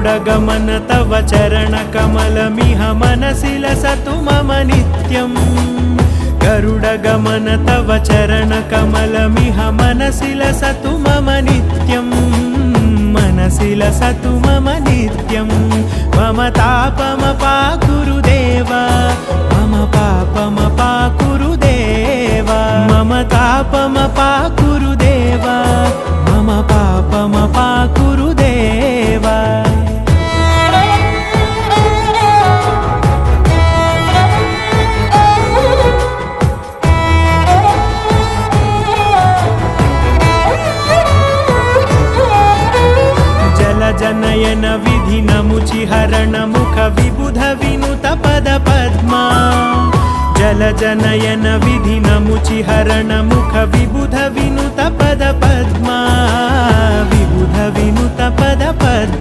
गरुडगमन तव चरणकमलमिह मनसि लसतु मम नित्यम् गरुडगमन तव चरणकमलमिह मनसि लसतु मम नित्यम् मनसि लसतु मम नित्यम् मम तापमपाकुरु देव मम पापमपाकुरु देव मम तापमपाकुरु देव मम पापमपाकुरु देव जनयन विधिनमुचिहरण मुख विबुध विनुत पद पद्मा जल जनयन विधिनमुचिहरण मुख विबुध विनुत पद पद्मा विबुध विनुत पद पद्मा।